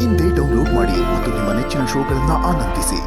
ಇಂದೇ ಡೌನ್ಲೋಡ್ ಮಾಡಿ ಮತ್ತು ನಿಮ್ಮ ನೆಚ್ಚಿನ ಶೋಗಳನ್ನು ಆನಂದಿಸಿ.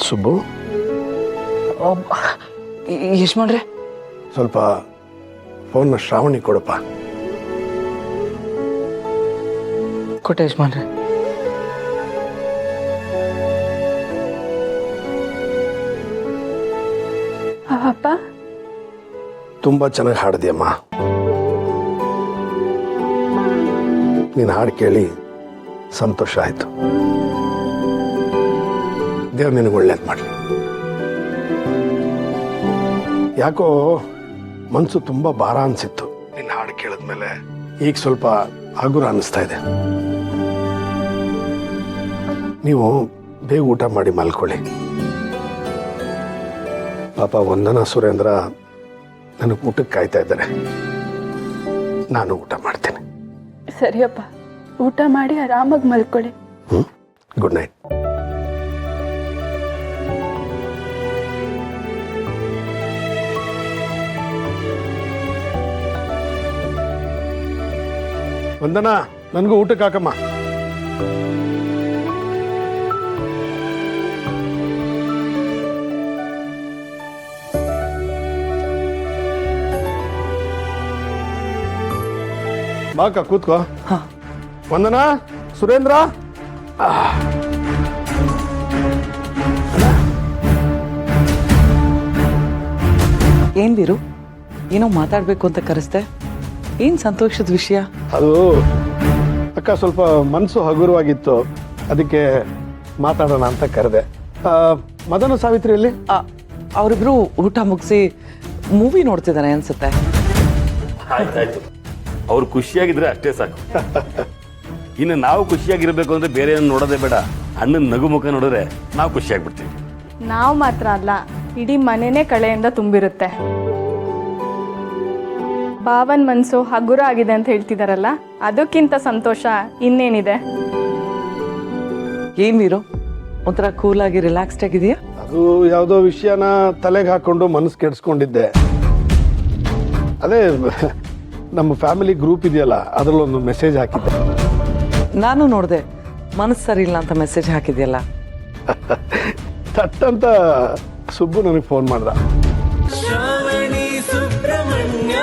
ಸುಬ್ಬು, ಯಜಮಾನ್ರೆ ಸ್ವಲ್ಪ ಫೋನ್ನ ಶ್ರಾವಣಿ ಕೊಡಪ್ಪ. ಕೊಟ್ಟೆ ಯಜಮಾನ್ರೆ. ಅಪ್ಪ ತುಂಬಾ ಚೆನ್ನಾಗಿ ಹಾಡಿದ್ಯಮ್ಮ. ನೀನು ಹಾಡು ಕೇಳಿ ಸಂತೋಷ ಆಯ್ತು. ದೇವ್ರು ನಿನಗೆ ಒಳ್ಳೇದು ಮಾಡಲಿ. ಯಾಕೋ ಮನಸ್ಸು ತುಂಬ ಭಾರ ಅನಿಸಿತ್ತು ನಿನ್ನ ಹಾಡು ಕೇಳಿದ್ಮೇಲೆ. ಈಗ ಸ್ವಲ್ಪ ಹಗುರ ಅನ್ನಿಸ್ತಾ ಇದೆ. ನೀವು ಬೇಗ ಊಟ ಮಾಡಿ ಮಲ್ಕೊಳ್ಳಿ. ಪಾಪ ವಂದನಾ ಸುರೇಂದ್ರ ನನಗೆ ಊಟಕ್ಕೆ ಕಾಯ್ತಾ ಇದ್ದಾರೆ. ನಾನು ಊಟ ಮಾಡ್ತೇನೆ. ಸರಿಯಪ್ಪ, ಊಟ ಮಾಡಿ ಆರಾಮಾಗಿ ಮಲ್ಕೊಳ್ಳಿ. Good night. ವಂದನಾ, ನನಗೂ ಊಟಕ್ಕೆ ಹಾಕಮ್ಮ. ಬಾಕ ಕೂತ್ಕೋ. ವಂದನಾ, ಸುರೇಂದ್ರ. ಏನ್ ಬೀರು, ಏನೋ ಮಾತಾಡ್ಬೇಕು ಅಂತ ಕರೆಸ್ದೆ. ಏನ್ ಸಂತೋಷದ ವಿಷಯ? ಅದು ಅಕ್ಕ ಸ್ವಲ್ಪ ಮನಸ್ಸು ಹಗುರವಾಗಿತ್ತು, ಅದಕ್ಕೆ ಮಾತಾಡೋಣ ಅಂತ ಕರೆದೆ. ಮದನ ಸಾವಿತ್ರಿಯಲ್ಲಿ ಅವರಿಬ್ರು ಊಟ ಮುಗಿಸಿ ಮೂವಿ ನೋಡ್ತಿದ್ದಾನೆ ಅನ್ಸುತ್ತೆ. ಆಯ್ತಾಯ್ತು, ಅವ್ರು ಖುಷಿಯಾಗಿದ್ರೆ ಅಷ್ಟೇ ಸಾಕು. ಇನ್ನು ನಾವು ಖುಷಿಯಾಗಿರ್ಬೇಕು ಅಂದ್ರೆ ಬೇರೆ ಏನು ನೋಡೋದೇ ಬೇಡ. ಅಣ್ಣನ ನಗು ಮುಖ ನೋಡಿದ್ರೆ ನಾವು ಖುಷಿಯಾಗ್ಬಿಡ್ತೀವಿ. ನಾವು ಮಾತ್ರ ಅಲ್ಲ, ಇಡೀ ಮನೆನೇ ಕಳೆಯಿಂದ ತುಂಬಿರುತ್ತೆ. ಭಾವನ್ ಮನಸ್ಸು ಹಗುರ ಆಗಿದೆ ಅಂತ ಹೇಳ್ತಿದಾರಲ್ಲ, ಅದಕ್ಕಿಂತ ಸಂತೋಷ ಇನ್ನೇನಿದೆ? ಏನ್ ವೀರು, ಒಂಥರ ಕೂಲ್ ಆಗಿ ರಿಲ್ಯಾಕ್ಸ್ಡ್ ಆಗಿದೆಯಾ? ಅದು ಯಾವುದೋ ವಿಷಯನ ತಲೆಗೆ ಹಾಕೊಂಡು ಮನಸ್ಸು ಕೆಡಿಸ್ಕೊಂಡಿದ್ದೆ. ಅದೇ ನಮ್ಮ ಫ್ಯಾಮಿಲಿ ಗ್ರೂಪ್ ಇದೆಯಲ್ಲ, ಅದರಲ್ಲೊಂದು ಮೆಸೇಜ್ ಹಾಕಿದ್ದೆ. ನಾನು ನೋಡಿದೆ, ಮನಸ್ಸು ಸರಿ ಇಲ್ಲ ಅಂತ ಮೆಸೇಜ್ ಹಾಕಿದ್ಯಲ್ಲ. ತಟ್ಟಂತ ಸುಬ್ಬು ನನಗೆ ಫೋನ್ ಮಾಡ್ದ. ಶ್ರಾವಣಿ ಸುಬ್ರಹ್ಮಣ್ಯ